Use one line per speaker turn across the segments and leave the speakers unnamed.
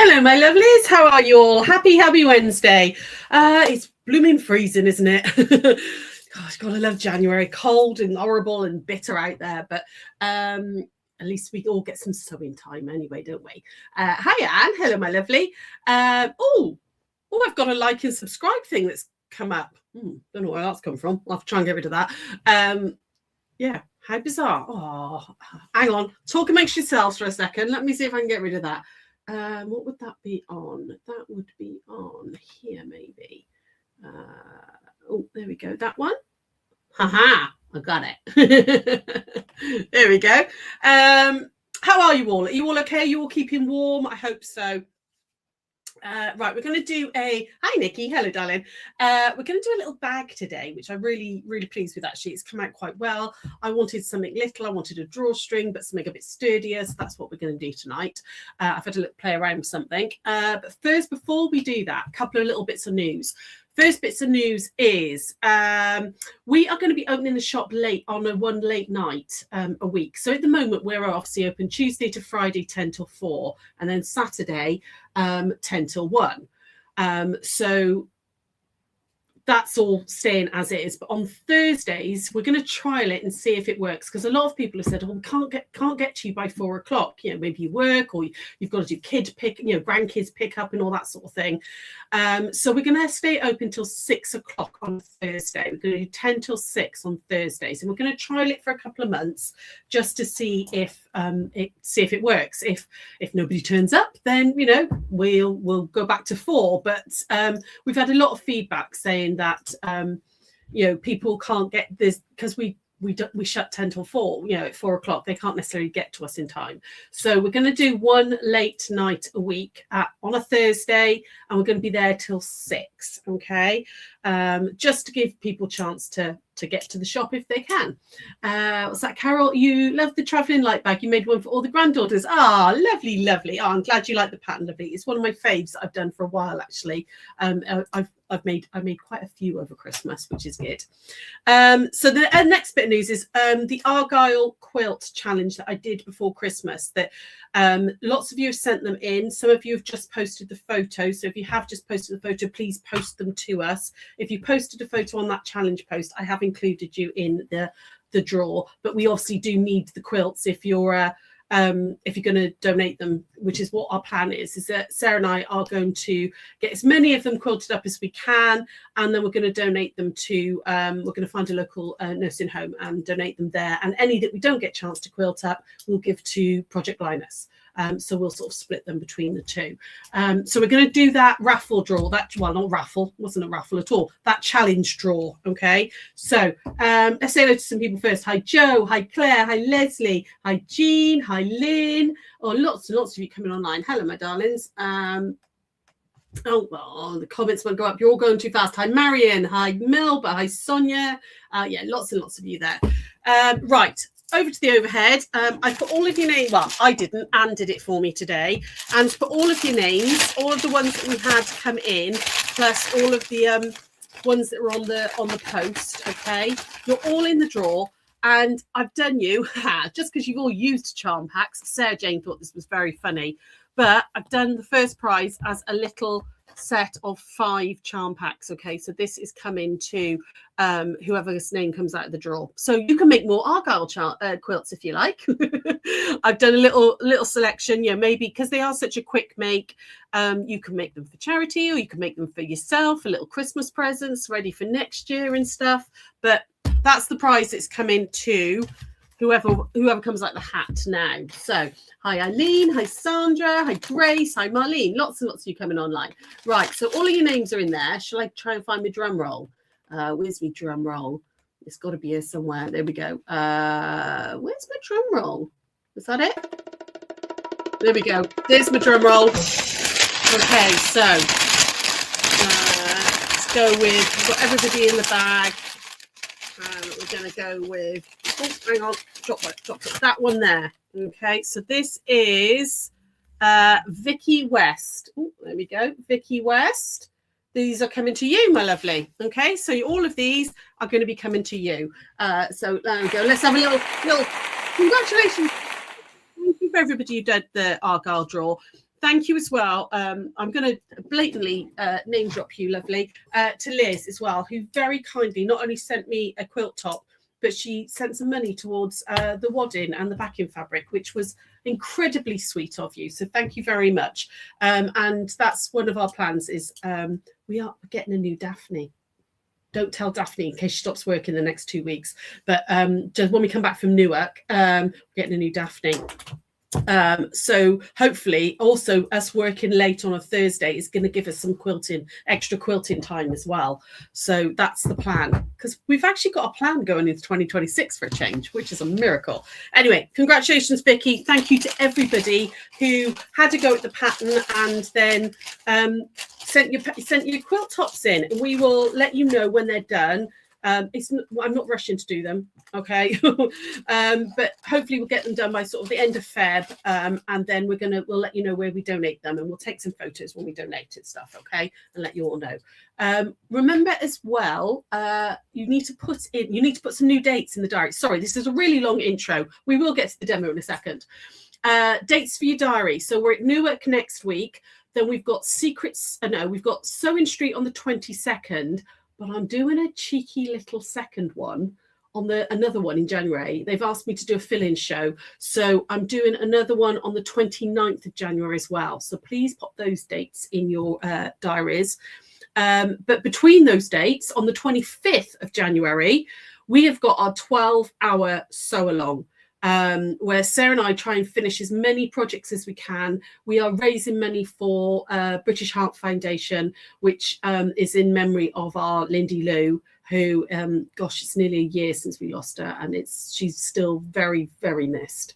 Hello, my lovelies. How are you all? Happy Wednesday. It's blooming freezing, isn't it? Gosh, gotta love January. Cold and horrible and bitter out there, but at least we all get some sewing time anyway, don't we? Hi, Anne. Hello, my lovely. Oh, I've got a like and subscribe thing that's come up. Don't know where that's come from. I'll have to try and get rid of that. Yeah, how bizarre. Oh, hang on. Talk amongst yourselves for a second. Let me see if I can get rid of that. What would that be on? That would be on here, maybe. Oh, there we go. That one. Haha, I got it. There we go. How are you all? Are you all okay? Are you all keeping warm? I hope so. Right, we're going to do a... Hi, Nikki. Hello, darling. We're going to do a little bag today, which I'm really, really pleased with, actually. It's come out quite well. I wanted something little. I wanted a drawstring, but something a bit sturdier. So that's what we're going to do tonight. I've had a little play around with something. But first, before we do that, a couple of little bits of news. First bits of news is we are going to be opening the shop late on one late night a week. So at the moment, we're obviously open Tuesday to Friday, 10 till 4, and then Saturday, 10 till 1. So that's all staying as it is. But on Thursdays, we're going to trial it and see if it works, because a lot of people have said, "Oh, we can't get to you by 4 o'clock. You know, maybe you work or you've got to do grandkids pick up and all that sort of thing." So we're going to stay open till 6 o'clock on Thursday. We're going to do 10 till 6 on Thursdays, and we're going to trial it for a couple of months just to see if it works. If nobody turns up, then we'll go back to 4. But we've had a lot of feedback saying that people can't get this because we shut 10 till 4. At 4 o'clock they can't necessarily get to us in time. So we're going to do one late night a week on a Thursday, and we're going to be there till 6. Okay, just to give people a chance to get to the shop if they can. What's that, Carol? You love the travelling light bag. You made one for all the granddaughters. Lovely. Oh, I'm glad you like the pattern, lovely. It's one of my faves that I've done for a while, actually. I made quite a few over Christmas, which is good. So the next bit of news is the Argyle quilt challenge that I did before Christmas. That lots of you have sent them in. Some of you have just posted the photo. So if you have just posted the photo, please post them to us. If you posted a photo on that challenge post, I have included you in the draw. But we obviously do need the quilts if you're going to donate them, which is what our plan is that Sarah and I are going to get as many of them quilted up as we can, and then we're going to donate them to we're going to find a local nursing home and donate them there, and any that we don't get a chance to quilt up we'll give to Project Linus. So we'll sort of split them between the two. So we're going to do that raffle draw. Not raffle, wasn't a raffle at all. That challenge draw. Okay. So let's say hello to some people first. Hi, Joe. Hi, Claire. Hi, Leslie. Hi, Jean. Hi, Lynn. Oh, lots and lots of you coming online. Hello, my darlings. The comments won't go up. You're all going too fast. Hi, Marion. Hi, Melba. Hi, Sonia. Yeah, lots and lots of you there. Right. Over to the overhead. I put all of your names. Well, I didn't. Anne did it for me today. And put all of your names, all of the ones that we had come in, plus all of the ones that were on the post. Okay, you're all in the draw. And I've done you just because you've all used charm packs. Sarah Jane thought this was very funny, but I've done the first prize as a little set of 5 charm packs. Okay, so this is coming to whoever's name comes out of the draw. So you can make more Argyle quilts if you like. I've done a little selection, maybe because they are such a quick make. You can make them for charity, or you can make them for yourself, a little Christmas presents ready for next year and stuff. But that's the prize that's coming to whoever comes like the hat now. So hi Eileen, hi Sandra, hi Grace, hi Marlene. Lots and lots of you coming online. Right, so all of your names are in there. Shall I try and find my drum roll? Where's my drum roll? It's got to be here somewhere. There we go. Where's my drum roll? Is that it? There we go. There's my drum roll. Okay, so let's go with, we've got everybody in the bag. We're going to go with, hang on, drop that one there. Okay, so this is Vicky West. Oh, there we go, Vicky West. These are coming to you, my lovely. Okay, so all of these are going to be coming to you. So there we go. Let's have a little congratulations. Thank you for everybody who did the Argyle draw. thank you as well. I'm going to blatantly name drop you, lovely, to Liz as well, who very kindly not only sent me a quilt top, but she sent some money towards the wadding and the backing fabric, which was incredibly sweet of you. So thank you very much. And that's one of our plans is we are getting a new Daphne. Don't tell Daphne in case she stops work in the next 2 weeks. But just when we come back from Newark, we're getting a new Daphne. So hopefully also us working late on a Thursday is going to give us some extra quilting time as well. So that's the plan, because we've actually got a plan going into 2026 for a change, which is a miracle. Anyway, congratulations, Vicky. Thank you to everybody who had to go at the pattern and then sent your quilt tops in, and we will let you know when they're done. I'm not rushing to do them, okay? But hopefully we'll get them done by sort of the end of Feb, and then we'll let you know where we donate them, and we'll take some photos when we donate it stuff, okay? And let you all know. Remember as well, you need to put some new dates in the diary. Sorry, this is a really long intro. We will get to the demo in a second. Dates for your diary. So we're at Newark next week. Then we've got we've got Sewing Street on the 22nd. But I'm doing a cheeky little second one on another one in January. They've asked me to do a fill-in show. So I'm doing another one on the 29th of January as well. So please pop those dates in your diaries. But between those dates, on the 25th of January, we have got our 12-hour sew-along. Where Sarah and I try and finish as many projects as we can. We are raising money for British Heart Foundation, which is in memory of our Lindy Lou, who, gosh, it's nearly a year since we lost her, and she's still very, very missed.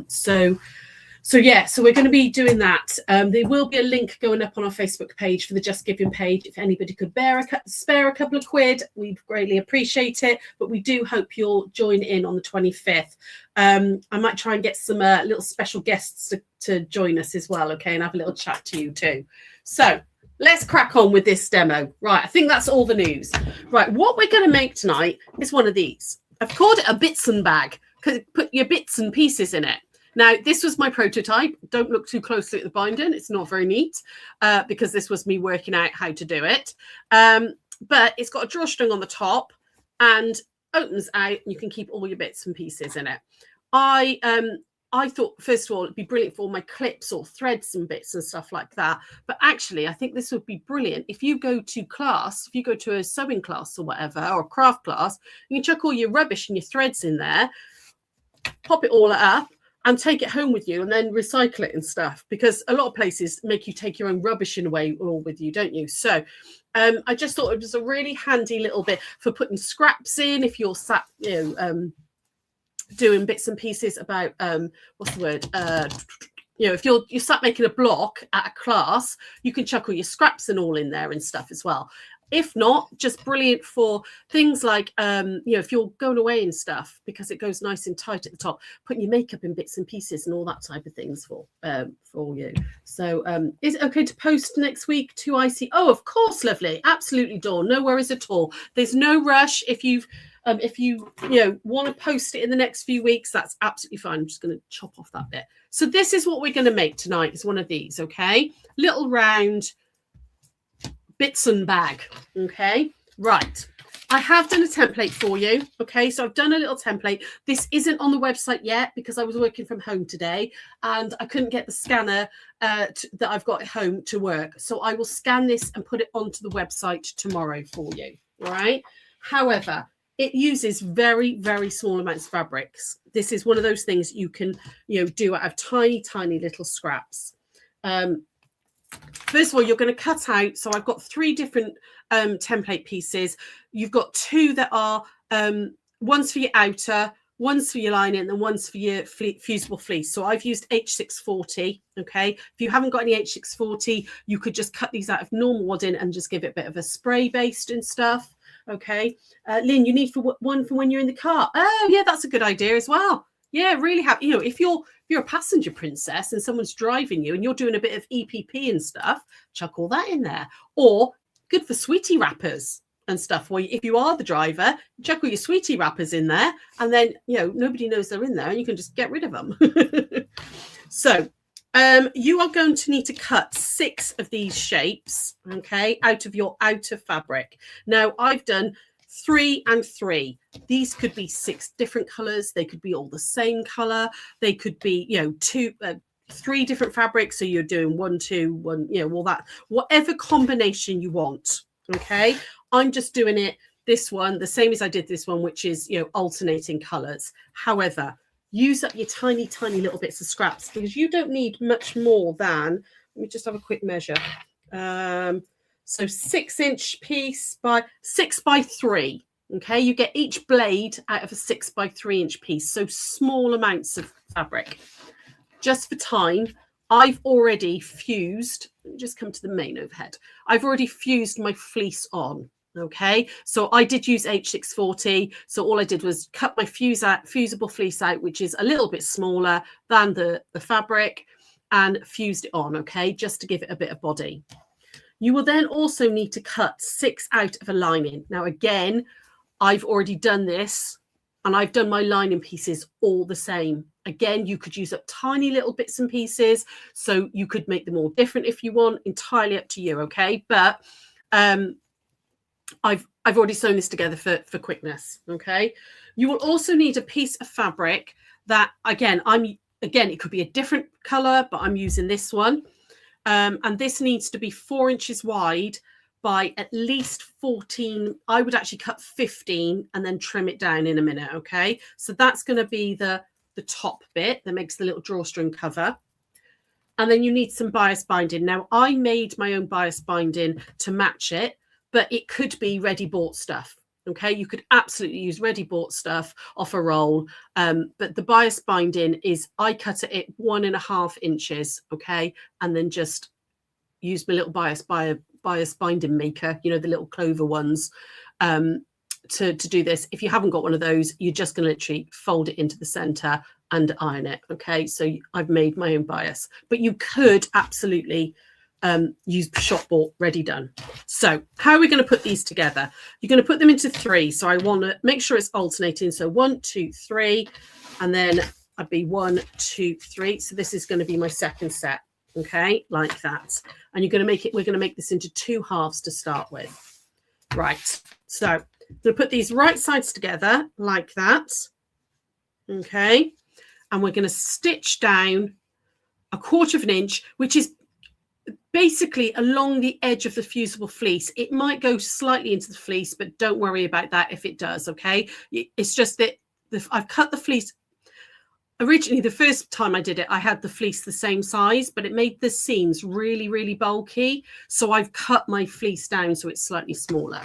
So we're going to be doing that. There will be a link going up on our Facebook page for the Just Giving page. If anybody could spare a couple of quid, we'd greatly appreciate it. But we do hope you'll join in on the 25th. I might try and get some little special guests to join us as well, okay, and have a little chat to you too. So let's crack on with this demo. Right, I think that's all the news. Right, what we're going to make tonight is one of these. I've called it a bits and bag because put your bits and pieces in it. Now, this was my prototype. Don't look too closely at the binding. It's not very neat because this was me working out how to do it. But it's got a drawstring on the top and opens out. And you can keep all your bits and pieces in it. I thought, first of all, it'd be brilliant for all my clips or threads and bits and stuff like that. But actually, I think this would be brilliant if you go to class, if you go to a sewing class or whatever, or a craft class, you can chuck all your rubbish and your threads in there, pop it all up, and take it home with you and then recycle it and stuff, because a lot of places make you take your own rubbish in away all with you, don't you? So I just thought it was a really handy little bit for putting scraps in if you're sat, doing bits and pieces about what's the word? If you're sat making a block at a class, you can chuck all your scraps and all in there and stuff as well. If not, just brilliant for things like, if you're going away and stuff, because it goes nice and tight at the top, putting your makeup in bits and pieces and all that type of things for you. So is it okay to post next week to IC? Oh, of course, lovely. Absolutely, Dawn. No worries at all. There's no rush. If you want to post it in the next few weeks, that's absolutely fine. I'm just going to chop off that bit. So this is what we're going to make tonight. It's one of these, okay? Little round bits and bag. Okay, right. I have done a template for you. Okay, so I've done a little template. This isn't on the website yet because I was working from home today and I couldn't get the scanner that I've got at home to work. So I will scan this and put it onto the website tomorrow for you. All right. However, it uses very, very small amounts of fabrics. This is one of those things you can, do out of tiny, tiny little scraps. First of all, you're going to cut out. So I've got 3 different template pieces. You've got 2 that are one's for your outer, one's for your lining, and one's for your fusible fleece. So I've used H640. Okay. If you haven't got any H640, you could just cut these out of normal wadding and just give it a bit of a spray based and stuff. Okay. Lynn, you need one for when you're in the car. Oh, yeah, that's a good idea as well. Yeah, really happy. If you're a passenger princess and someone's driving you and you're doing a bit of EPP and stuff, chuck all that in there. Or good for sweetie wrappers and stuff. Where if you are the driver, chuck all your sweetie wrappers in there, and then nobody knows they're in there, and you can just get rid of them. So You are going to need to cut 6 of these shapes, okay, out of your outer fabric. Now, I've done 3 and 3. These could be 6 different colors. They could be all the same color. They could be, you know, 3 different fabrics. So you're doing 1, 2, 1, you know, all that, whatever combination you want. Okay. I'm just doing it this one, the same as I did this one, which is, you know, alternating colors. However, use up your tiny, tiny little bits of scraps because you don't need much more than, let me just have a quick measure. So 6-inch piece by 6 by 3. Okay, you get each blade out of a 6 by 3-inch piece. So small amounts of fabric. Just for time, I've already fused, let me just come to the main overhead. I've already fused my fleece on. Okay, so I did use H640. So all I did was cut my fusible fleece out, which is a little bit smaller than the fabric, and fused it on, okay, just to give it a bit of body. You will then also need to cut 6 out of a lining. Now, again, I've already done this and I've done my lining pieces all the same. Again, you could use up tiny little bits and pieces, so you could make them all different if you want, entirely up to you, okay? But I've already sewn this together for quickness, okay? You will also need a piece of fabric that, again, it could be a different color, but I'm using this one. And this needs to be 4 inches wide by at least 14. I would actually cut 15 and then trim it down in a minute, okay? So that's going to be the top bit that makes the little drawstring cover. And then you need some bias binding. Now, I made my own bias binding to match it, but it could be ready bought stuff. Okay, you could absolutely use ready bought stuff off a roll. But the bias binding is, I cut it at 1.5 inches. Okay, and then just use my little bias binding maker, you know, the little clover ones, to do this. If you haven't got one of those, you're just going to literally fold it into the center and iron it. Okay, so I've made my own bias, but you could absolutely use shop bought ready done. So how are we going to put these together? You're going to put them into 3. So I want to make sure it's alternating. So 1, 2, 3, and then I'd be 1, 2, 3. So this is going to be my second set. Okay, like that. And you're going to make it, we're going to make this into 2 halves to start with. Right. So I'm going to put these right sides together like that. Okay. And we're going to stitch down 1/4 inch, which is basically along the edge of the fusible fleece. It might go slightly into the fleece, but don't worry about that if it does, okay? It's just that I've cut the fleece. Originally, the first time I did it, I had the fleece the same size, but it made the seams really, really bulky. So I've cut my fleece down so it's slightly smaller.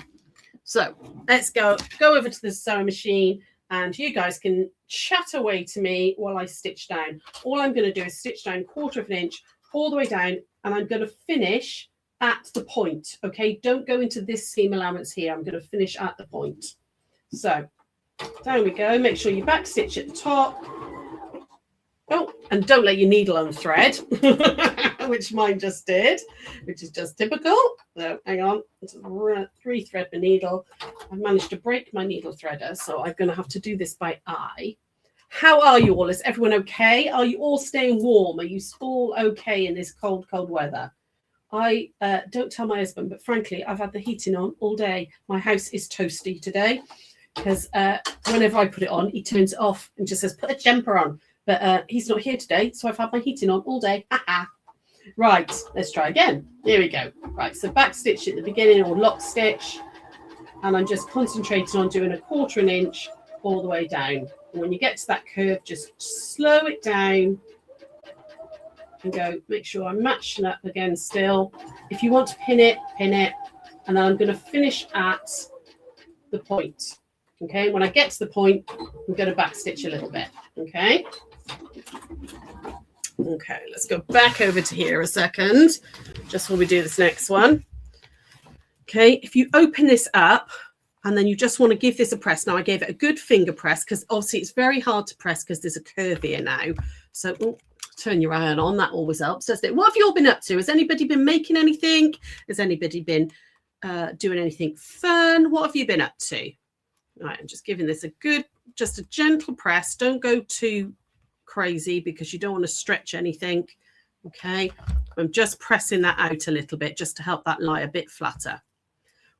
So let's go over to the sewing machine and you guys can chat away to me while I stitch down. All I'm going to do is stitch down 1/4 inch all the way down, and I'm going to finish at the point. Okay, don't go into this seam allowance here. I'm going to finish at the point. So down we go. Make sure you back stitch at the top. Oh, and don't let your needle unthread, which mine just did, which is just typical. So hang on, re-thread the needle. I've managed to break my needle threader, so I'm going to have to do this by eye. How are you all? Is everyone okay? Are you all staying warm? Are you all okay in this cold, cold weather? I don't tell my husband, but frankly, I've had the heating on all day. My house is toasty today because whenever I put it on, he turns it off and just says, put a jumper on. But he's not here today, so I've had my heating on all day. Right, let's try again. Here we go. Right, so back stitch at the beginning or lock stitch. And I'm just concentrating on doing 1/4 inch all the way down. And when you get to that curve, just slow it down and go, make sure I'm matching up again still. If you want to pin it, pin it. And then I'm going to finish at the point. Okay, when I get to the point, I'm going to back stitch a little bit. Okay. Okay, let's go back over to here a second, just while we do this next one. Okay, if you open this up, and then you just want to give this a press. Now, I gave it a good finger press because obviously it's very hard to press because there's a curve here now. So turn your iron on. That always helps, doesn't it? What have you all been up to? Has anybody been making anything? Has anybody been doing anything fun? What have you been up to? All right, I'm just giving this a good, just a gentle press. Don't go too crazy because you don't want to stretch anything. Okay, I'm just pressing that out a little bit just to help that lie a bit flatter.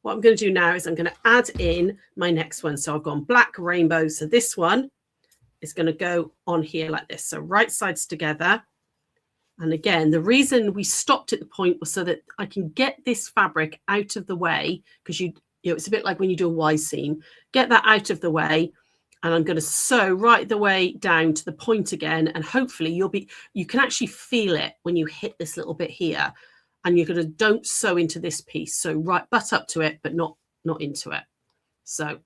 What I'm going to do now is I'm going to add in my next one. So I've gone black rainbow. So this one is going to go on here like this. So right sides together. And again, the reason we stopped at the point was so that I can get this fabric out of the way, because you know, it's a bit like when you do a Y seam, get that out of the way. And I'm going to sew right the way down to the point again. And hopefully you can actually feel it when you hit this little bit here. And you're going to don't sew into this piece. So right butt up to it, but not into it. So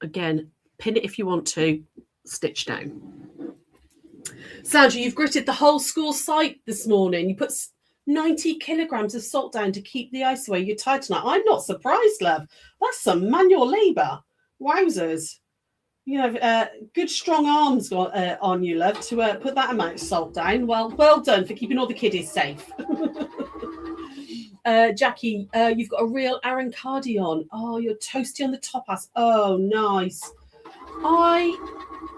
again, pin it if you want to, stitch down. Sandra, you've gritted the whole school site this morning. You put 90 kilograms of salt down to keep the ice away. You're tired tonight. I'm not surprised, love. That's some manual labour. Wowzers. You have good strong arms on you, love, to put that amount of salt down. Well done for keeping all the kiddies safe. Jackie, you've got a real Aran cardi on. Oh, you're toasty on the top ass. Oh, nice.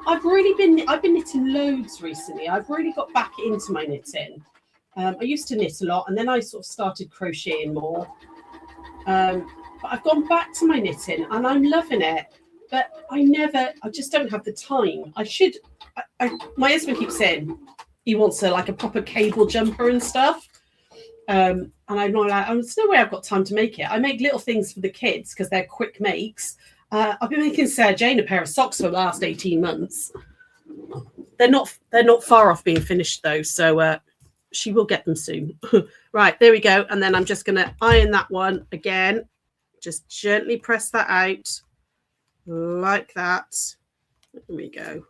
I've been knitting loads recently. I've really got back into my knitting. I used to knit a lot, and then I sort of started crocheting more. But I've gone back to my knitting, and I'm loving it. But I just don't have the time. My husband keeps saying he wants a proper cable jumper and stuff. And I'm not like, there's no way I've got time to make it. I make little things for the kids because they're quick makes. I've been making Sarah Jane a pair of socks for the last 18 months. They're not far off being finished though. So she will get them soon. Right, there we go. And then I'm just going to iron that one again. Just gently press that out. Like that. There we go.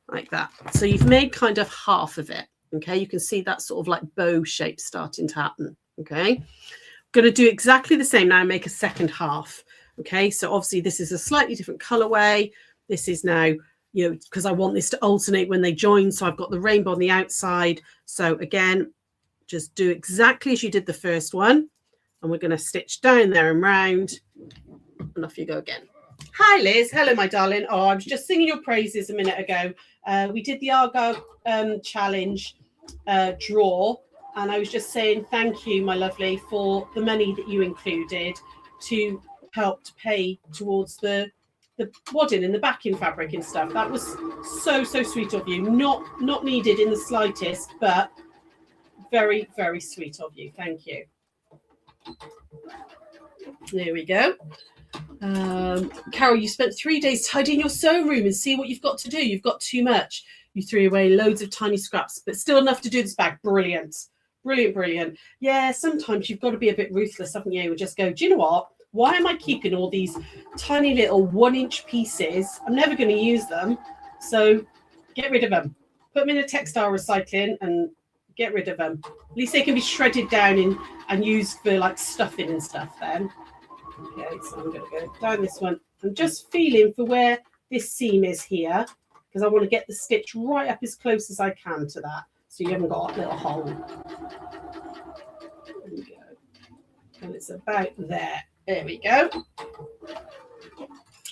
Like that. So you've made kind of half of it. Okay, you can see that sort of like bow shape starting to happen. Okay, I'm going to do exactly the same now and make a second half. Okay, so obviously this is a slightly different colorway. This is now, because I want this to alternate when they join. So I've got the rainbow on the outside. So again, just do exactly as you did the first one. And we're going to stitch down there and round. And off you go again. Hi, Liz. Hello, my darling. Oh, I was just singing your praises a minute ago. We did the Argyle challenge draw, and I was just saying thank you, my lovely, for the money that you included to help to pay towards the wadding and the backing fabric and stuff. That was so sweet of you. Not needed in the slightest, but very, very sweet of you. Thank you. There we go. Carol, you spent 3 days tidying your sewing room and see what you've got to do. You've got too much. You threw away loads of tiny scraps, but still enough to do this bag. Brilliant. Yeah, sometimes you've got to be a bit ruthless, haven't you? Or just go, do you know what? Why am I keeping all these tiny little 1-inch pieces? I'm never going to use them. So get rid of them. Put them in a textile recycling and get rid of them. At least they can be shredded down and used for like stuffing and stuff then. Okay, so I'm going to go down this one. I'm just feeling for where this seam is here, because I want to get the stitch right up as close as I can to that, so you haven't got a little hole. There we go. And it's about there. There we go.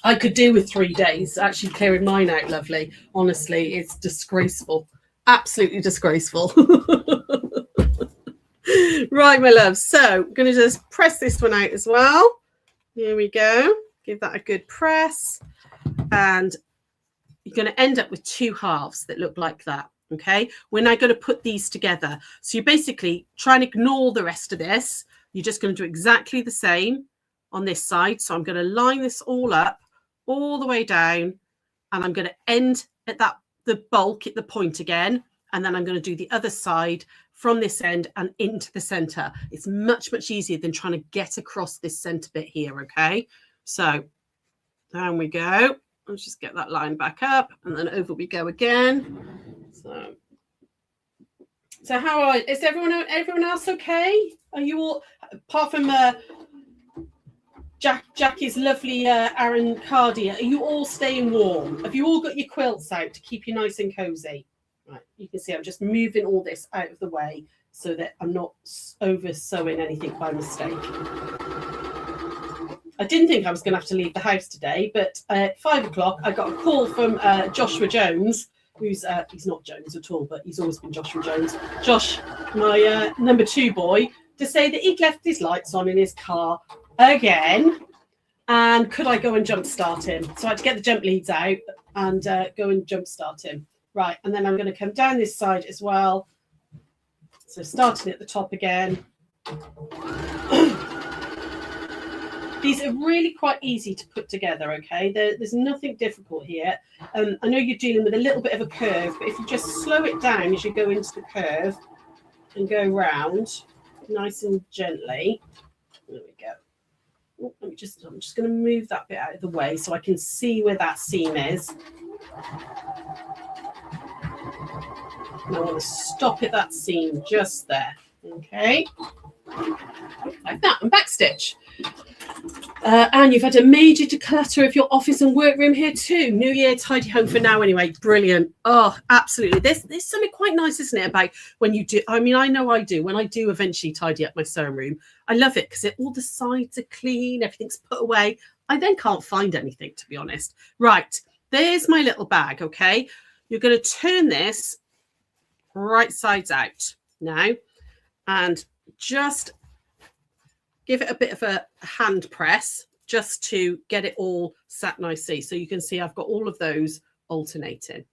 I could do with 3 days actually clearing mine out, lovely. Honestly, it's disgraceful. Absolutely disgraceful. Right, my love. So I'm going to just press this one out as well. Here we go. Give that a good press. And you're going to end up with 2 halves that look like that. Okay. We're now going to put these together. So you basically try and ignore the rest of this. You're just going to do exactly the same on this side. So I'm going to line this all up all the way down. And I'm going to end at the bulk at the point again. And then I'm going to do the other side from this end and into the center. It's much easier than trying to get across this center bit here. Okay, so down we go. Let's just get that line back up, and then over we go again. So how is everyone else okay? Are you all, apart from Jackie's lovely Aran cardi, are you all staying warm? Have you all got your quilts out to keep you nice and cozy? Right, you can see I'm just moving all this out of the way so that I'm not over sewing anything by mistake. I didn't think I was going to have to leave the house today, but at 5 o'clock I got a call from Joshua Jones who's he's not Jones at all, but he's always been Josh from Jones. Josh, my number 2 boy, to say that he'd left his lights on in his car again. And could I go and jump start him? So I had to get the jump leads out and go and jump start him. Right, and then I'm going to come down this side as well. So starting at the top again. These are really quite easy to put together, okay? There's nothing difficult here. I know you're dealing with a little bit of a curve, but if you just slow it down as you go into the curve and go round nice and gently. There we go. I'm just going to move that bit out of the way so I can see where that seam is. And I want to stop at that seam just there. Okay. Like that. And backstitch. And you've had a major declutter of your office and workroom here too. New Year tidy home for now anyway. Brilliant. Oh, absolutely. There's something quite nice, isn't it, about when you do. I mean, I know I do. When I do eventually tidy up my sewing room, I love it because all the sides are clean. Everything's put away. I then can't find anything, to be honest. Right. There's my little bag, okay? You're going to turn this right sides out now and just give it a bit of a hand press just to get it all sat nicely. So you can see I've got all of those alternating.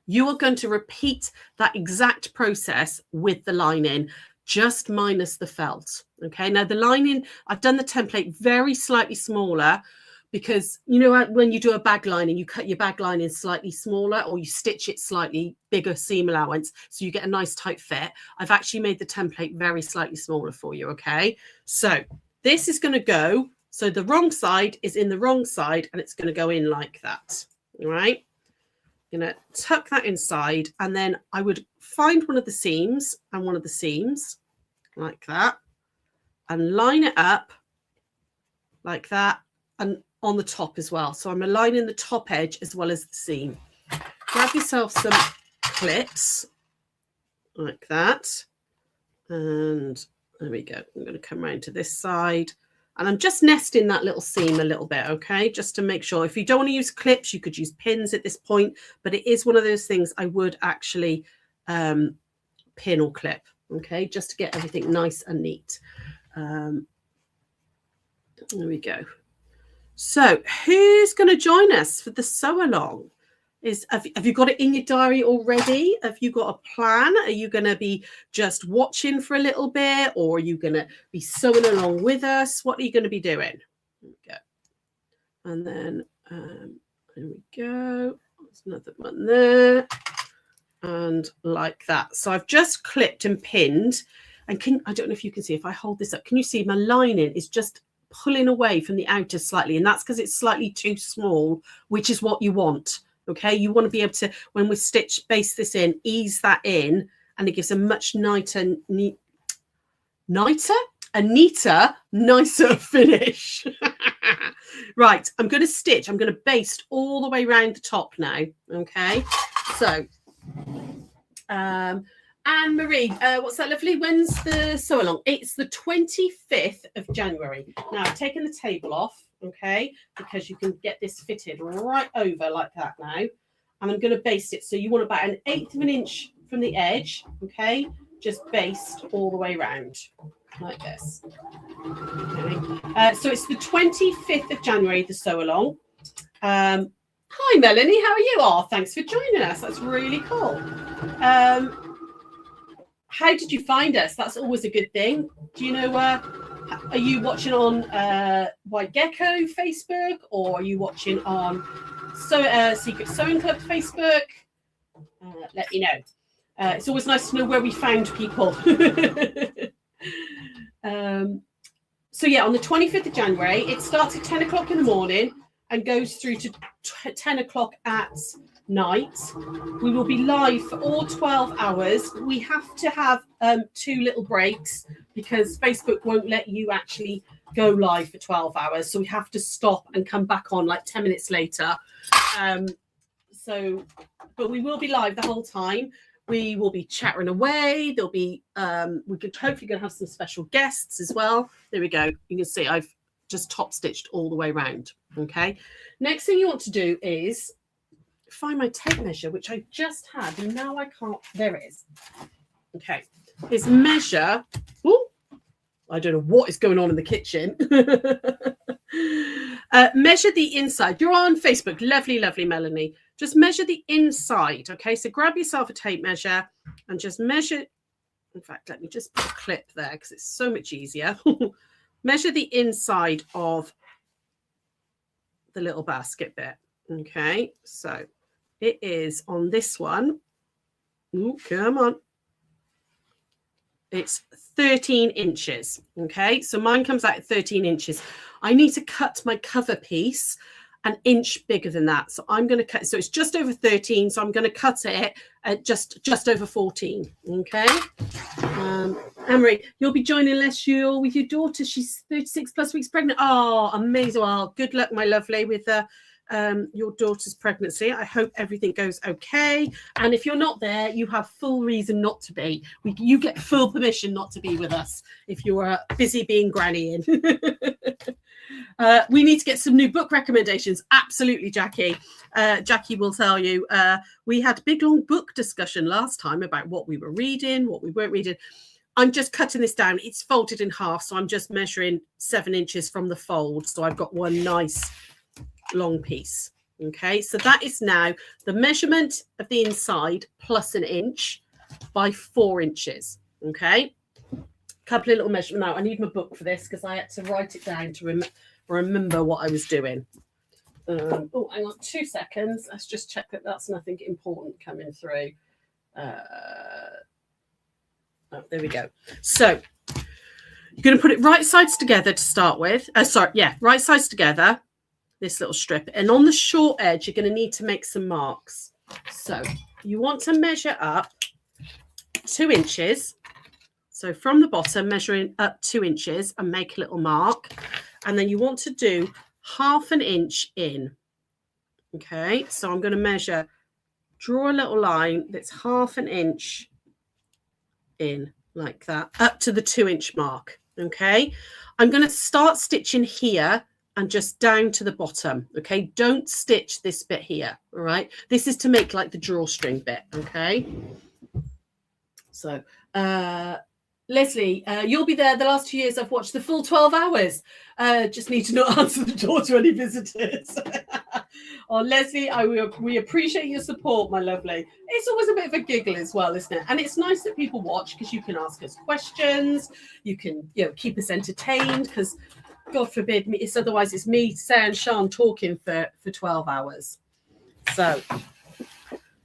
You are going to repeat that exact process with the lining, just minus the felt. Okay, now the lining, I've done the template very slightly smaller because, you know, when you do a bag lining, you cut your bag lining slightly smaller or you stitch it slightly bigger seam allowance so you get a nice tight fit. I've actually made the template very slightly smaller for you, okay? So this is going to go, so the wrong side is in the wrong side and it's going to go in like that, all right? I'm going to tuck that inside and then I would find one of the seams and one of the seams like that and line it up like that and on the top as well. So I'm aligning the top edge as well as the seam. Grab yourself some clips like that. And there we go. I'm going to come around to this side. And I'm just nesting that little seam a little bit, okay? Just to make sure. If you don't want to use clips, you could use pins at this point. But it is one of those things I would actually pin or clip, okay? Just to get everything nice and neat. There we go. So who's going to join us for the sew along? Have you got it in your diary already? Have you got a plan? Are you going to be just watching for a little bit or are you going to be sewing along with us? What are you going to be doing? There we go. And then there we go. There's another one there. And like that. So I've just clipped and pinned. And I don't know if you can see, if I hold this up, can you see my lining is just pulling away from the outer slightly, and that's because it's slightly too small, which is what you want. Okay, you want to be able to, when we baste this in, ease that in, and it gives a much nicer, nicer finish. Right, I'm going to stitch. I'm going to baste all the way around the top now. Okay, so Anne-Marie, what's that lovely? When's the sew along? It's the 25th of January. Now, I've taken the table off, okay, because you can get this fitted right over like that now. And I'm going to baste it. So you want about 1/8 of an inch from the edge, okay? Just baste all the way around like this. Okay. So it's the 25th of January, the sew along. Hi, Melanie. How are you? Oh, thanks for joining us. That's really cool. How did you find us? That's always a good thing. Do you know, are you watching on White Gecko Facebook or are you watching on Secret Sewing Club Facebook? Let me know. It's always nice to know where we found people. So yeah, on the 25th of January, it starts at 10 o'clock in the morning and goes through to 10 o'clock at night. We will be live for all 12 hours. We have to have 2 little breaks because Facebook won't let you actually go live for 12 hours. So we have to stop and come back on like 10 minutes later. But we will be live the whole time. We will be chattering away. There'll be, we could hopefully going to have some special guests as well. There we go. You can see I've just top stitched all the way around. Okay. Next thing you want to do is find my tape measure, which I just had, and now I can't. There it is. Okay, is measure. Ooh, I don't know what is going on in the kitchen. Measure the inside. You're on Facebook. Lovely, lovely, Melanie. Just measure the inside. Okay, so grab yourself a tape measure and just measure. In fact, let me just put a clip there because it's so much easier. Measure the inside of the little basket bit. Okay, so it is on this one. Ooh, come on. It's 13 inches. Okay, so mine comes out at 13 inches. I need to cut my cover piece an inch bigger than that. So I'm going to cut, so it's just over 13. So I'm going to cut it at just over 14. Okay. Anne-Marie, you'll be joining Les Yule with your daughter. She's 36 plus weeks pregnant. Oh, amazing. Well, good luck, my lovely, with your daughter's pregnancy. I hope everything goes okay. And if you're not there, you have full reason not to be. You get full permission not to be with us if you are busy being grannying. We need to get some new book recommendations. Absolutely, Jackie. Jackie will tell you. We had a big, long book discussion last time about what we were reading, what we weren't reading. I'm just cutting this down. It's folded in half, so I'm just measuring 7 inches from the fold. So I've got one nice long piece. Okay, so that is now the measurement of the inside plus an inch by 4 inches. Okay, couple of little measurements. Now I need my book for this because I had to write it down to remember what I was doing. Oh, hang on 2 seconds. Let's just check that that's nothing important coming through. Oh, there we go. So you're going to put it right sides together to start with. Right sides together, this little strip. And on the short edge, you're going to need to make some marks. So you want to measure up 2 inches. So from the bottom, measuring up 2 inches and make a little mark. And then you want to do 1/2 inch in. Okay, so I'm going to measure, draw a little line that's 1/2 inch in like that, up to the 2 inch mark. Okay, I'm going to start stitching here and just down to the bottom. Okay, don't stitch this bit here. All right, this is to make like the drawstring bit. Okay, so Leslie, you'll be there. The last 2 years I've watched the full 12 hours. Just need to not answer the door to any visitors. Oh, Leslie, we appreciate your support, my lovely. It's always a bit of a giggle as well, isn't it? And it's nice that people watch because you can ask us questions. You can, keep us entertained because, God forbid, otherwise it's me, Sarah and Sean talking for 12 hours. So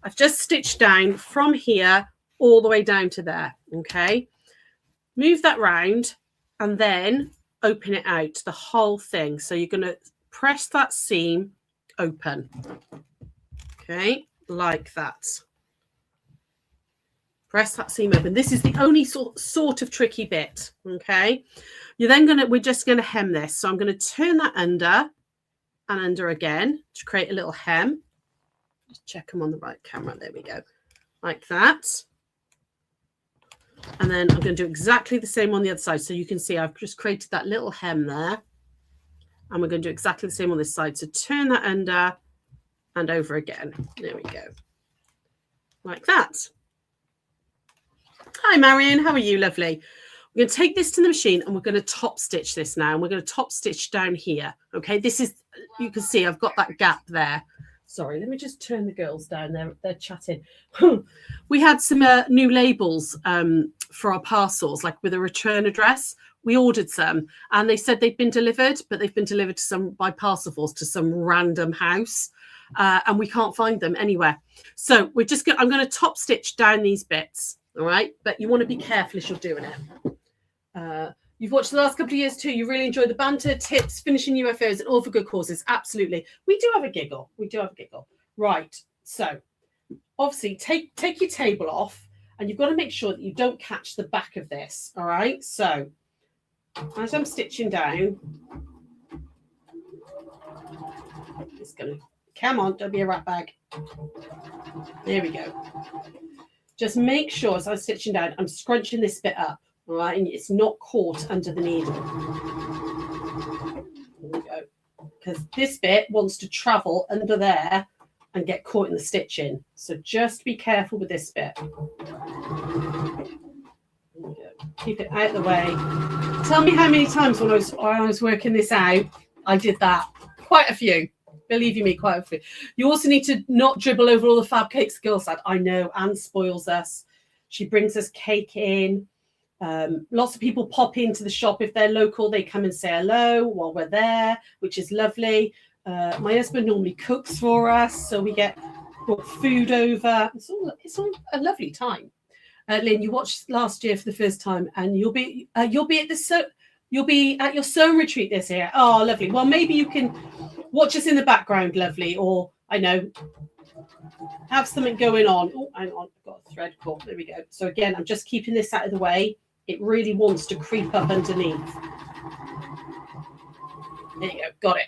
I've just stitched down from here all the way down to there. Okay. Move that round and then open it out, the whole thing. So you're going to press that seam open. Okay, like that. Press that seam open. This is the only sort of tricky bit. Okay, we're just going to hem this. So I'm going to turn that under and under again to create a little hem. Just check I'm on the right camera. There we go. Like that. And then I'm going to do exactly the same on the other side. So you can see I've just created that little hem there. And we're going to do exactly the same on this side. So turn that under and over again. There we go. Like that. Hi, Marion. How are you? Lovely. We're going to take this to the machine and we're going to top stitch this now. And we're going to top stitch down here. Okay, this is, you can see I've got that gap there. Sorry, let me just turn the girls down. They're chatting. We had some new labels for our parcels, like with a return address. We ordered some, and they said they'd been delivered, but they've been delivered by Parcel Force to some random house, and we can't find them anywhere. So I'm going to top stitch down these bits, all right? But you want to be careful as you're doing it. You've watched the last couple of years too. You really enjoy the banter, tips, finishing UFOs, and all for good causes. Absolutely. We do have a giggle. Right. So obviously take your table off, and you've got to make sure that you don't catch the back of this. All right. So as I'm stitching down, it's going to, come on, don't be a rat bag. There we go. Just make sure as I'm stitching down, I'm scrunching this bit up. All right, and it's not caught under the needle. There we go. Because this bit wants to travel under there and get caught in the stitching. So just be careful with this bit. Keep it out of the way. Tell me how many times when I was working this out, I did that. Quite a few. Believe you me, quite a few. You also need to not dribble over all the fab cakes the girls had. I know, Anne spoils us. She brings us cake in. Lots of people pop into the shop if they're local. They come and say hello while we're there, which is lovely. My husband normally cooks for us, so we get brought food over. It's all a lovely time. Lynn, you watched last year for the first time, and you'll be at your sewing retreat this year. Oh, lovely. Well, maybe you can watch us in the background, lovely, or I know, have something going on. Oh, hang on, I've got a thread caught. There we go. So again, I'm just keeping this out of the way. It really wants to creep up underneath. There you go. Got it.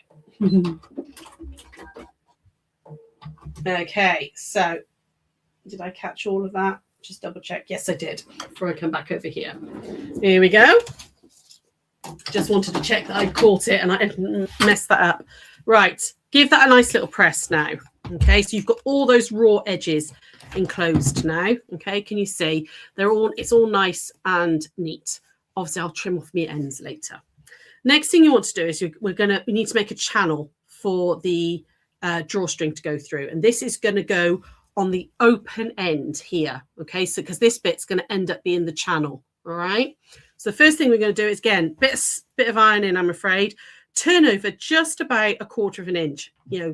Okay, so did I catch all of that? Just double check. Yes, I did. Before I come back over here. Here we go. Just wanted to check that I caught it and I didn't mess that up. Right. Give that a nice little press now. Okay. So you've got all those raw edges enclosed now. Okay. Can you see? It's all nice and neat. Obviously, I'll trim off my ends later. Next thing you want to do is we need to make a channel for the drawstring to go through. And this is going to go on the open end here. Okay, so because this bit's going to end up being the channel. All right, so the first thing we're going to do is, again, bit of ironing, I'm afraid. Turn over just about 1/4 of an inch. You know,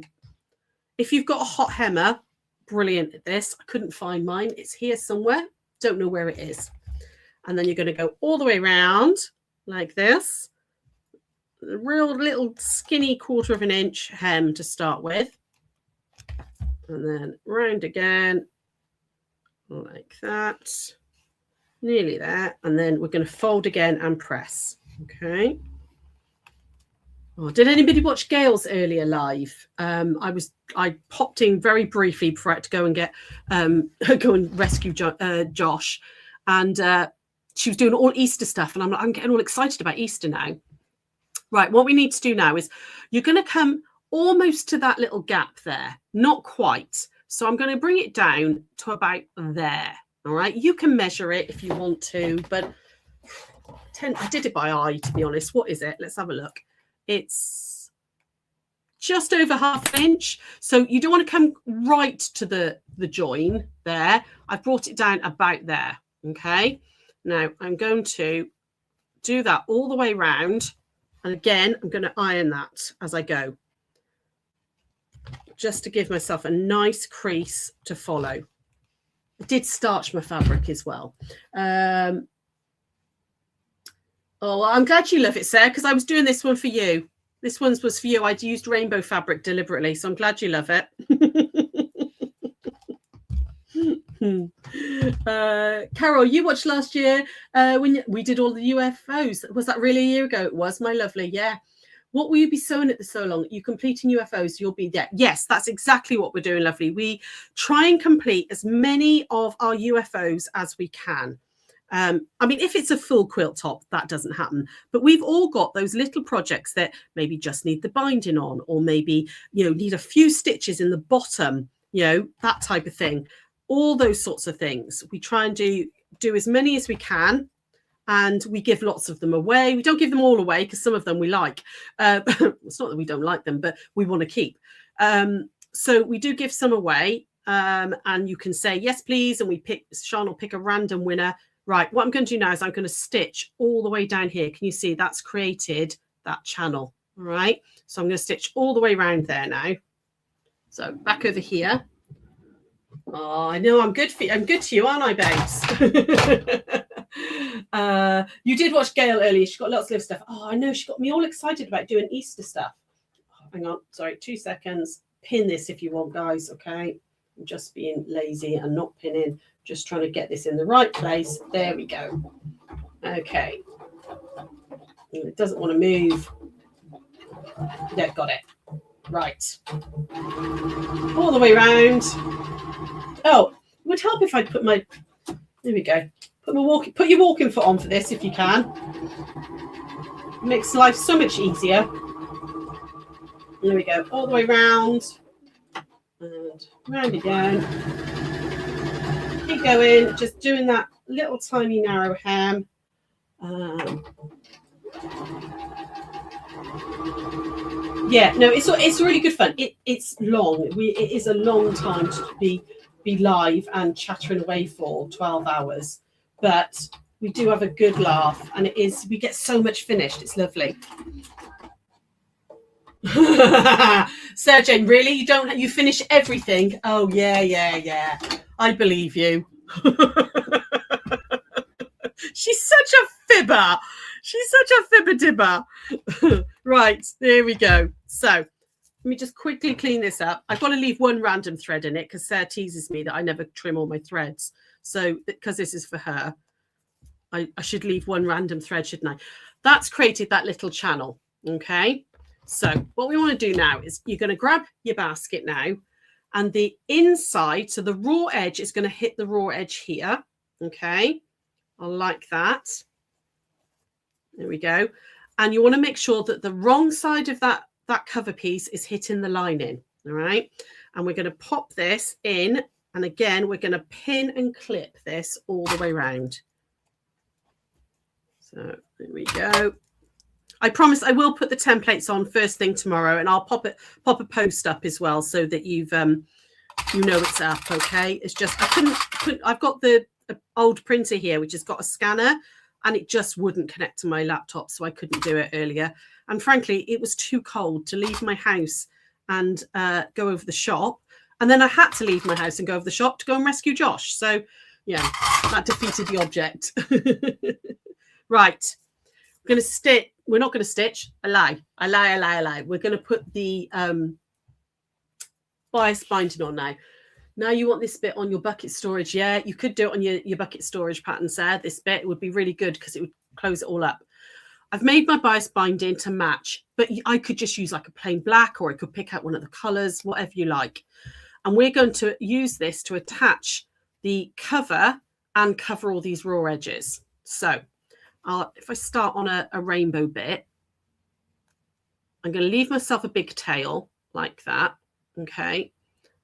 if you've got a hot hemmer, brilliant at this. I couldn't find mine. It's here somewhere. Don't know where it is. And then you're going to go all the way around like this. A real little skinny 1/4 of an inch hem to start with. And then round again, like that, nearly there. And then we're going to fold again and press. Okay. Oh, did anybody watch Gail's earlier live? I popped in very briefly before I had to go and go and rescue Josh, and she was doing all Easter stuff, and I'm getting all excited about Easter now. Right, what we need to do now is you're going to come almost to that little gap there, not quite. So I'm going to bring it down to about there. All right, you can measure it if you want to, but I did it by eye, to be honest. What is it? Let's have a look. It's just over 1/2 inch. So you don't want to come right to the join there. I've brought it down about there. Okay, now I'm going to do that all the way around. And again, I'm going to iron that as I go, just to give myself a nice crease to follow. I did starch my fabric as well. Oh, I'm glad you love it, Sarah, because I was doing this one for you. This one was for you. I'd used rainbow fabric deliberately, so I'm glad you love it. Carol, you watched last year when we did all the UFOs. Was that really a year ago? It was, my lovely. Yeah. What will you be sewing at the so long? You completing UFOs, you'll be there. Yes, that's exactly what we're doing, lovely. We try and complete as many of our UFOs as we can. I mean, if it's a full quilt top, that doesn't happen. But we've all got those little projects that maybe just need the binding on, or maybe, need a few stitches in the bottom, that type of thing. All those sorts of things. We try and do as many as we can. And we give lots of them away. We don't give them all away because some of them we like. It's not that we don't like them, but we want to keep. So we do give some away. And you can say, yes, please. And Sean will pick a random winner. Right, what I'm going to do now is I'm going to stitch all the way down here. Can you see that's created that channel? All right. So I'm going to stitch all the way around there now. So back over here. Oh, I know I'm good for you. I'm good to you, aren't I, babes? You did watch Gail earlier. She got lots of stuff. Oh, I know. She got me all excited about doing Easter stuff. Oh, hang on. Sorry, 2 seconds. Pin this if you want, guys. Okay. I'm just being lazy and not pinning. Just trying to get this in the right place. There we go. Okay. It doesn't want to move. Yeah, got it. Right. All the way around. Oh, it would help if I put my... There we go. Put your walking foot on for this if you can. Makes life so much easier. There we go. All the way around. and round again. Keep going, just doing that little tiny narrow hem. Yeah, no, it's really good fun. It's long. It is a long time to be live and chattering away for 12 hours, but we do have a good laugh, and we get so much finished. It's lovely. Sarah Jane, really? You finish everything? Oh yeah. I believe you. She's such a fibber. She's such a fibber dibber. Right, there we go. So let me just quickly clean this up. I've got to leave one random thread in it because Sarah teases me that I never trim all my threads. So because this is for her, I should leave one random thread, shouldn't I? That's created that little channel. Okay. So what we want to do now is you're going to grab your basket now, and the inside, so the raw edge is going to hit the raw edge here. Okay. I like that. There we go. And you want to make sure that the wrong side of that cover piece is hitting the lining. All right. And we're going to pop this in. And again, we're going to pin and clip this all the way around. So there we go. I promise I will put the templates on first thing tomorrow, and I'll pop a post up as well so that you've you know it's up. Okay. It's just I've got the old printer here which has got a scanner, and it just wouldn't connect to my laptop, so I couldn't do it earlier. And frankly, it was too cold to leave my house and go over the shop, and then I had to leave my house and go over the shop to go and rescue Josh. So yeah, that defeated the object. Right, we're going to stitch. We're not going to stitch. A lie. We're going to put the bias binding on now. Now you want this bit on your bucket storage. Yeah, you could do it on your bucket storage pattern, Sarah. This bit, it would be really good because it would close it all up. I've made my bias binding to match, but I could just use like a plain black, or I could pick out one of the colors, whatever you like. And we're going to use this to attach the cover and cover all these raw edges. So if I start on a rainbow bit, I'm going to leave myself a big tail like that. Okay.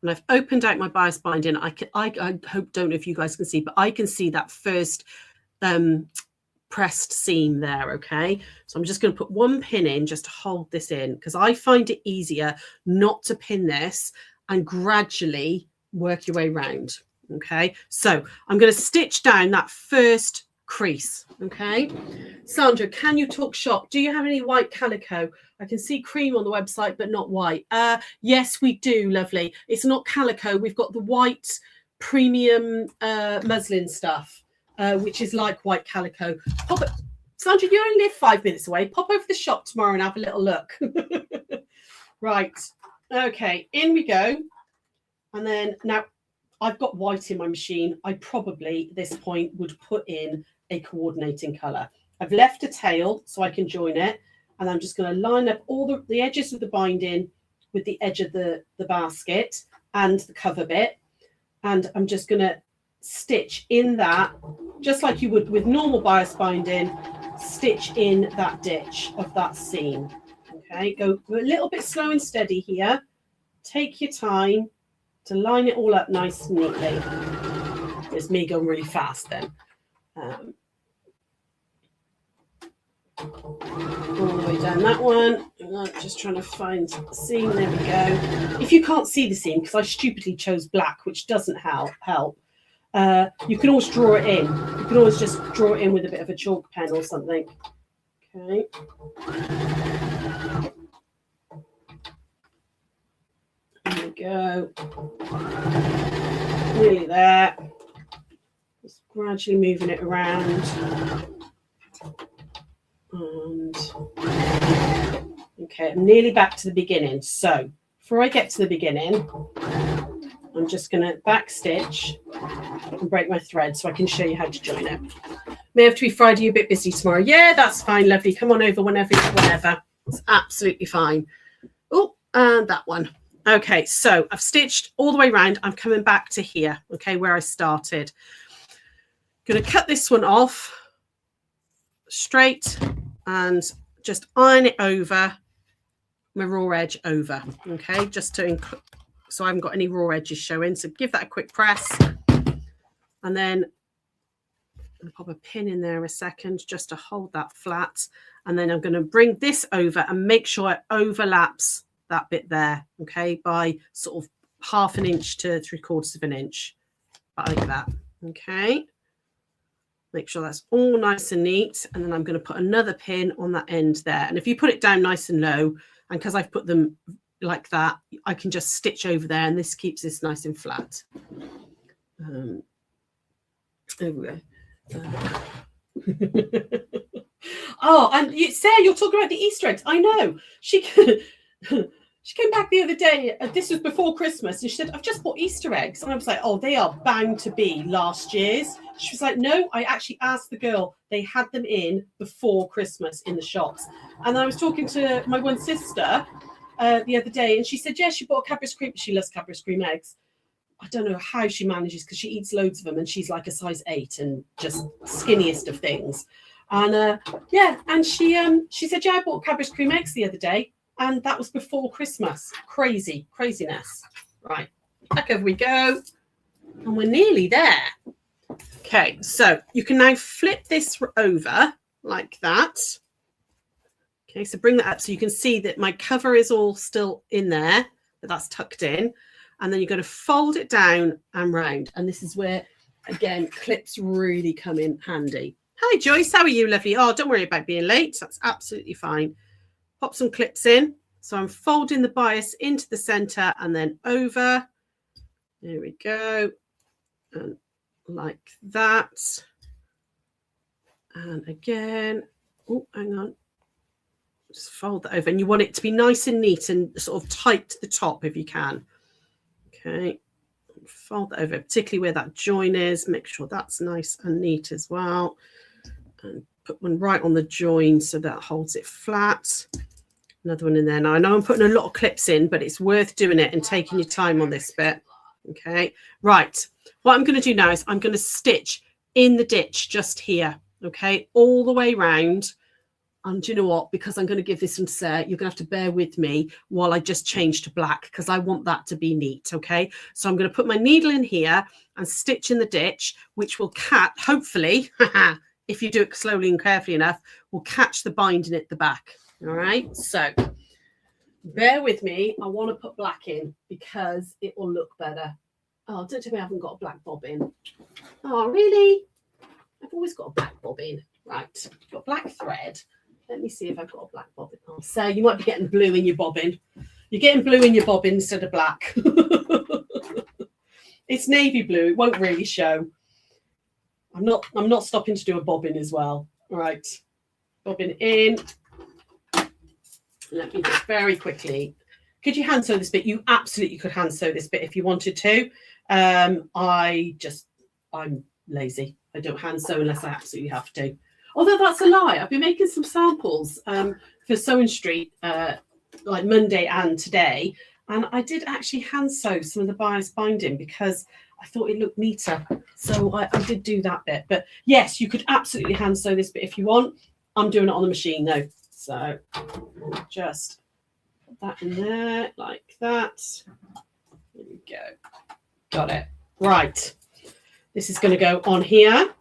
And I've opened out my bias binding. I don't know if you guys can see, but I can see that first pressed seam there. Okay. So I'm just going to put one pin in just to hold this in, because I find it easier not to pin this and gradually work your way around. Okay. So I'm going to stitch down that first crease. Okay. Sandra, can you talk shop? Do you have any white calico? I can see cream on the website, but not white. Yes, we do. Lovely. It's not calico. We've got the white premium muslin stuff, which is like white calico. Pop it. Sandra, you only live 5 minutes away. Pop over to the shop tomorrow and have a little look. Right. Okay. In we go. And then now I've got white in my machine. I probably at this point would put in a coordinating color. I've left a tail so I can join it, and I'm just going to line up all the edges of the binding with the edge of the basket and the cover bit, and I'm just going to stitch in that just like you would with normal bias binding. Stitch in that ditch of that seam. Okay, go a little bit slow and steady here. Take your time to line it all up nice and neatly. It's me going really fast then. All the way down that one. I'm just trying to find the seam. There we go. If you can't see the seam, because I stupidly chose black, which doesn't help, you can always draw it in. You can always just draw it in with a bit of a chalk pen or something. Okay. There we go. Nearly there. Just gradually moving it around. And okay, I'm nearly back to the beginning. So before I get to the beginning, I'm just going to back stitch and break my thread so I can show you how to join it. May have to be Friday. You're a bit busy tomorrow. Yeah, that's fine, lovely. Come on over whenever. It's absolutely fine. Oh, and that one. Okay, so I've stitched all the way around. I'm coming back to here, okay, where I started. Going to cut this one off straight and just iron it over my raw edge over, okay, just to so I haven't got any raw edges showing. So give that a quick press, and then I'll pop a pin in there a second just to hold that flat. And then I'm going to bring this over and make sure it overlaps that bit there, okay, by sort of 1/2 inch to 3/4 of an inch, like that, okay. Make sure that's all nice and neat. And then I'm going to put another pin on that end there. And if you put it down nice and low, and because I've put them like that, I can just stitch over there, and this keeps this nice and flat. There we go. Oh, and Sarah, you're talking about the Easter eggs. I know. She came back the other day. This was before Christmas, and she said, "I've just bought Easter eggs." And I was like, "Oh, they are bound to be last year's." She was like, "No, I actually asked the girl. They had them in before Christmas in the shops." And I was talking to my one sister the other day, and she said, "Yeah, she bought Cadbury's cream. She loves Cadbury's cream eggs. I don't know how she manages because she eats loads of them, and she's like a size 8 and just skinniest of things." And yeah, and she said, "Yeah, I bought Cadbury's cream eggs the other day, and that was before Christmas." Craziness. Right, back over we go, and we're nearly there. Okay, so you can now flip this over like that. Okay, so bring that up so you can see that my cover is all still in there, but that's tucked in. And then you're going to fold it down and round. And this is where, again, clips really come in handy. Hi, Joyce. How are you, lovely? Oh, don't worry about being late. That's absolutely fine. Pop some clips in. So I'm folding the bias into the center and then over. There we go. And like that. And again, oh, hang on. Just fold that over. And you want it to be nice and neat and sort of tight to the top if you can. Okay, fold that over, particularly where that join is. Make sure that's nice and neat as well. And put one right on the join so that holds it flat. Another one in there. Now, I know I'm putting a lot of clips in, but it's worth doing it and taking your time on this bit. Okay, right. What I'm going to do now is I'm going to stitch in the ditch just here. Okay, all the way round. And do you know what? Because I'm going to give this some Sarah, you're going to have to bear with me while I just change to black because I want that to be neat, okay? So I'm going to put my needle in here and stitch in the ditch, which will catch, hopefully, if you do it slowly and carefully enough, will catch the binding at the back, all right? So bear with me. I want to put black in because it will look better. Oh, don't tell me I haven't got a black bobbin. Oh, really? I've always got a black bobbin. Right, got black thread. Let me see if I've got a black bobbin. Oh, so you might be getting blue in your bobbin. You're getting blue in your bobbin instead of black. It's navy blue. It won't really show. I'm not stopping to do a bobbin as well. All right. Bobbin in. Let me just very quickly. Could you hand sew this bit? You absolutely could hand sew this bit if you wanted to. I'm lazy. I don't hand sew unless I absolutely have to. Although that's a lie. I've been making some samples for Sewing Street like Monday and today. And I did actually hand sew some of the bias binding because I thought it looked neater. So I did do that bit. But yes, you could absolutely hand sew this bit if you want. I'm doing it on the machine though. So just put that in there like that. There we go. Got it. Right. This is going to go on here.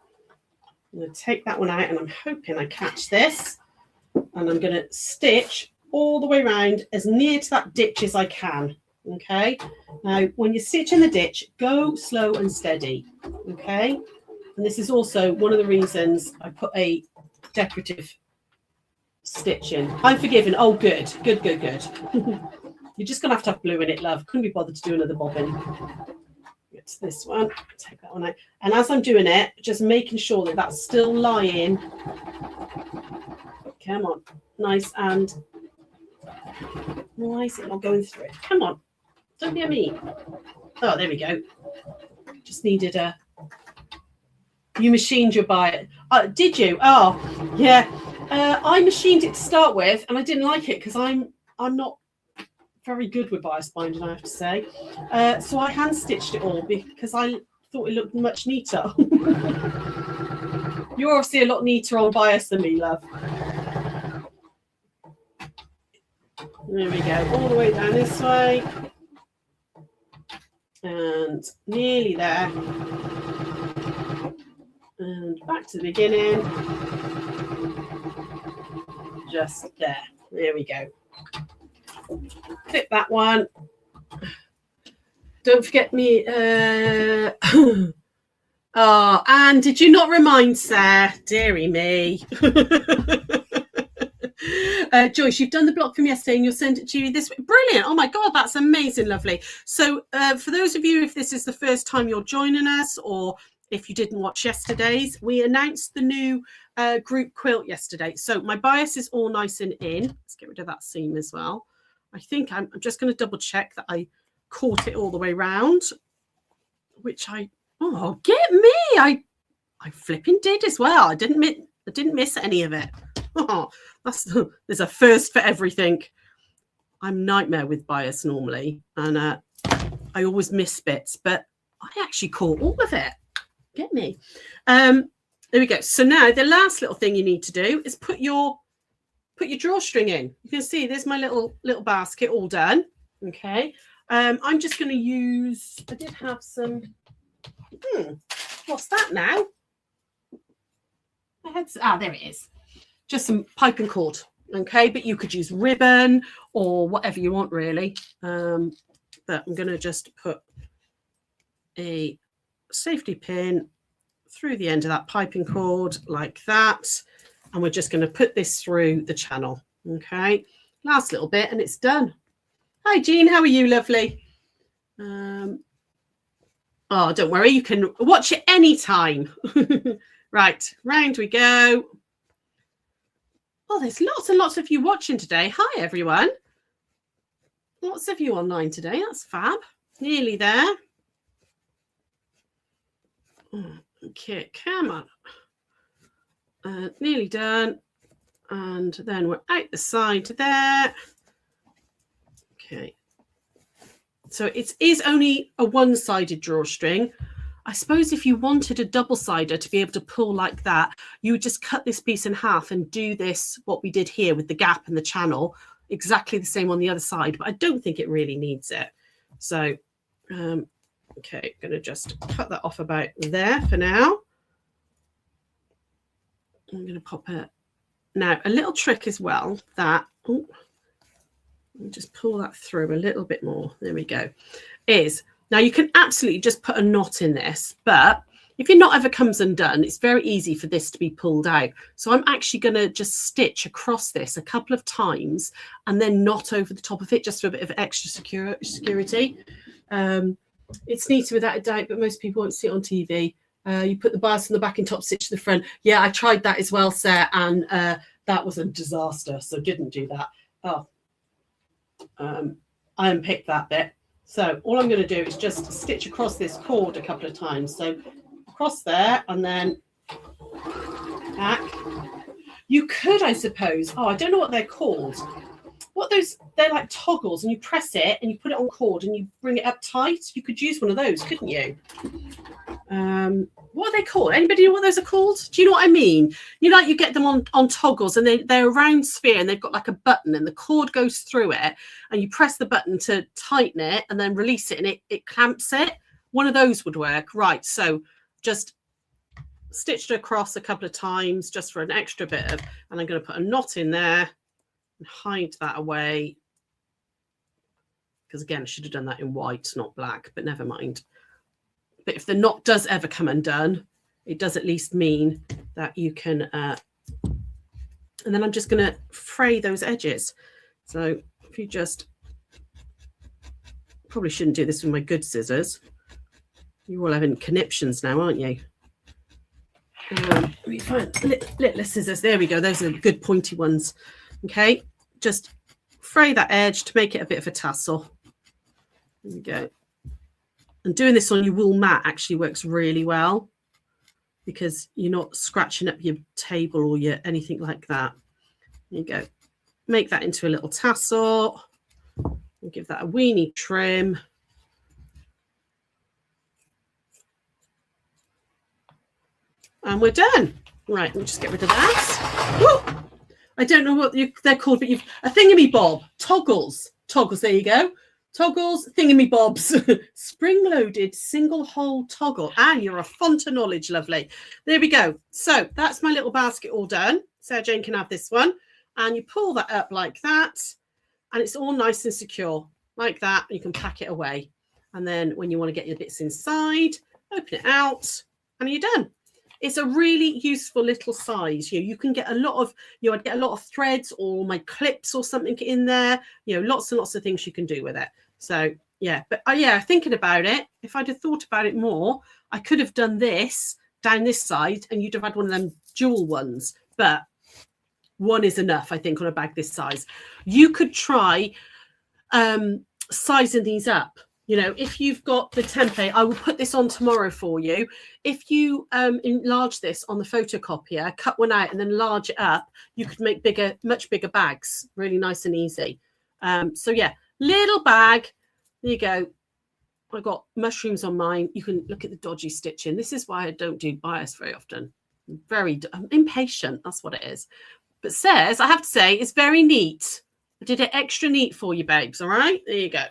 I'm going to take that one out and I'm hoping I catch this. And I'm going to stitch all the way around as near to that ditch as I can. Okay. Now, when you stitch in the ditch, go slow and steady. Okay. And this is also one of the reasons I put a decorative stitch in. I'm forgiven. Oh, good. Good. You're just going to have blue in it, love. Couldn't be bothered to do another bobbin. It's this one. Take that one out. And as I'm doing it, just making sure that that's still lying. Come on. Nice and... Why is it not going through it? Come on. Don't be a me. Oh, there we go. Just needed a... You machined your bias. Did you? Oh, yeah. I machined it to start with, and I didn't like it because I'm not very good with bias binding, I have to say. So I hand stitched it all because I thought it looked much neater. You're obviously a lot neater on bias than me, love. There we go, all the way down this way. And nearly there. And back to the beginning. Just there. There we go. Clip that one. Don't forget me. Oh, and did you not remind Sarah? Dearie me. Joyce, you've done the block from yesterday and you'll send it to you this week. Brilliant. Oh my God, that's amazing. Lovely. So for those of you, if this is the first time you're joining us, or if you didn't watch yesterday's, we announced the new group quilt yesterday. So my bias is all nice and in. Let's get rid of that seam as well. I think I'm just going to double check that I caught it all the way round, which oh, get me. I flipping did as well. I didn't miss any of it. Oh, there's a first for everything. I'm nightmare with bias normally, and I always miss bits, but I actually caught all of it. Get me. There we go. So now the last little thing you need to do is put your drawstring in. You can see there's my little basket all done. Okay. I'm just going to use. I did have some. What's that now? There it is. Just some piping cord. Okay, but you could use ribbon or whatever you want, really. But I'm going to just put a safety pin through the end of that piping cord like that, and we're just going to put this through the channel. Okay, last little bit and it's done. Hi Jean, how are you? Lovely. Oh, don't worry, you can watch it anytime. Right, round we go. Oh, there's lots and lots of you watching today. Hi everyone, lots of you online today. That's fab. Nearly there. Okay, come on. Nearly done. And then we're out the side there. Okay. So it is only a one-sided drawstring. I suppose if you wanted a double-sider to be able to pull like that, you would just cut this piece in half and do this, what we did here with the gap and the channel, exactly the same on the other side. But I don't think it really needs it. So, okay, going to just cut that off about there for now. I'm going to pop it. Now, a little trick as well that, let me just pull that through a little bit more. There we go. Now you can absolutely just put a knot in this, but if your knot ever comes undone, it's very easy for this to be pulled out. So I'm actually going to just stitch across this a couple of times and then knot over the top of it just for a bit of extra security. It's neater without a doubt, but most people won't see it on TV. You put the bias on the back and top stitch to the front. Yeah, I tried that as well, Sarah, and that was a disaster, so didn't do that. Oh, I unpicked that bit. So all I'm going to do is just stitch across this cord a couple of times. So across there and then back. You could, I suppose. Oh, I don't know what they're called. They're like toggles, and you press it and you put it on cord and you bring it up tight. You could use one of those, couldn't you? What are they called? Anybody know what those are called? Do you know what I mean? You get them on toggles, and they're a round sphere, and they've got like a button, and the cord goes through it, and you press the button to tighten it and then release it, and it clamps it. One of those would work. Right, so just stitched across a couple of times just for an extra bit of, and I'm going to put a knot in there and hide that away, because again I should have done that in white, not black, but never mind. But if the knot does ever come undone, it does at least mean that you can and then I'm just going to fray those edges. So if you just, probably shouldn't do this with my good scissors. You're all having conniptions now, aren't you? Let me find little scissors. There we go. Those are good pointy ones. Okay, just fray that edge to make it a bit of a tassel. There we go. And doing this on your wool mat actually works really well, because you're not scratching up your table or your anything like that. There you go. Make that into a little tassel and give that a weeny trim. And we're done. Right, let me just get rid of that. Woo! I don't know what they're called, but you've a thingamy bob. Toggles. There you go. toggles, thingamybobs, spring-loaded single-hole toggle. And you're a font of knowledge, lovely. There we go. So that's my little basket all done. Sarah Jane can have this one. And you pull that up like that. And it's all nice and secure like that. You can pack it away. And then when you want to get your bits inside, open it out and you're done. It's a really useful little size. You can get a lot of, I'd get a lot of threads or my clips or something in there. Lots and lots of things you can do with it. So yeah, but yeah, thinking about it, if I'd have thought about it more, I could have done this down this side and you'd have had one of them dual ones. But one is enough, I think, on a bag this size. You could try sizing these up. If you've got the template, I will put this on tomorrow for you. If you enlarge this on the photocopier, cut one out and then enlarge it up, you could make much bigger bags, really nice and easy. So yeah, little bag. There you go. I've got mushrooms on mine. You can look at the dodgy stitching. This is why I don't do bias very often. I'm impatient. That's what it is. But says, I have to say, it's very neat. I did it extra neat for you, babes. All right, there you go.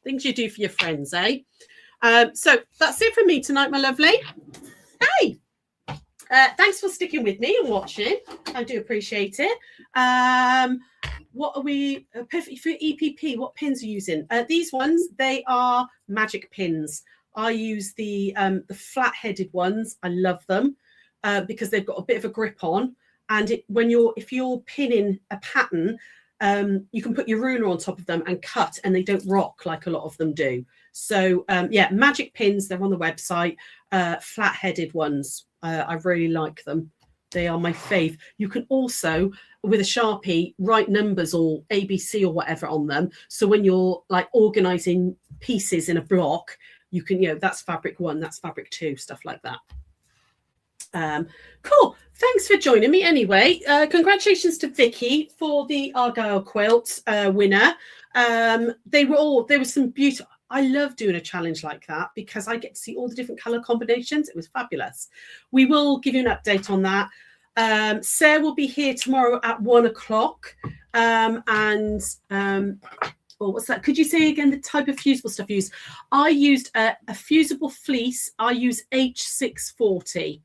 Things you do for your friends, eh? So that's it from me tonight, my lovely. Hey, thanks for sticking with me and watching. I do appreciate it. What are we perfect for EPP? What pins are you using? These ones, they are magic pins. I use the flat-headed ones. I love them because they've got a bit of a grip on. And if you're pinning a pattern, you can put your ruler on top of them and cut, and they don't rock like a lot of them do. So yeah, magic pins, they're on the website. Flat-headed ones, I really like them. They are my fave. You can also, with a Sharpie, write numbers or ABC or whatever on them. So when you're like organizing pieces in a block, you can, that's fabric 1, that's fabric 2, stuff like that. Cool. Thanks for joining me anyway. Congratulations to Vicky for the Argyle quilt winner. There was some beautiful. I love doing a challenge like that because I get to see all the different color combinations. It was fabulous. We will give you an update on that. Sarah will be here tomorrow at 1 o'clock. What's that? Could you say again the type of fusible stuff you use? I used a fusible fleece. I use H640.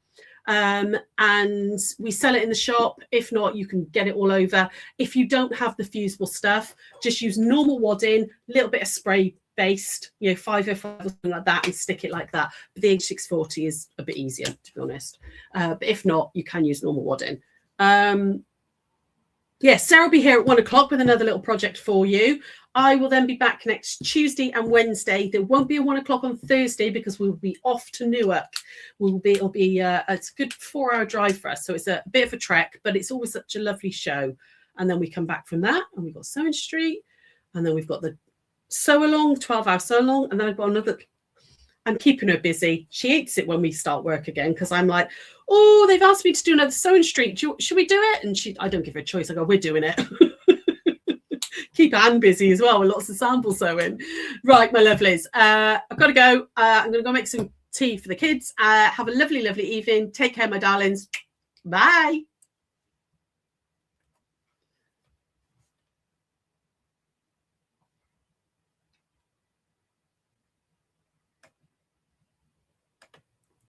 And we sell it in the shop. If not, you can get it all over. If you don't have the fusible stuff, just use normal wadding, a little bit of spray based, 505 or something like that, and stick it like that. But the H640 is a bit easier, to be honest. But if not, you can use normal wadding. Yeah, Sarah will be here at 1 o'clock with another little project for you. I will then be back next Tuesday and Wednesday. There won't be a 1 o'clock on Thursday because we'll be off to Newark. It'll be it's a good 4-hour drive for us. So it's a bit of a trek, but it's always such a lovely show. And then we come back from that and we've got Sewing Street. And then we've got the sew along, 12-hour sew along. And then I've got another. I'm keeping her busy. She hates it when we start work again because I'm like, oh, they've asked me to do another Sewing Street. Should we do it? And I don't give her a choice. I go, we're doing it. Keep Anne busy as well with lots of sample sewing. Right, my lovelies. I've got to go. I'm going to go make some tea for the kids. Have a lovely, lovely evening. Take care, my darlings. Bye.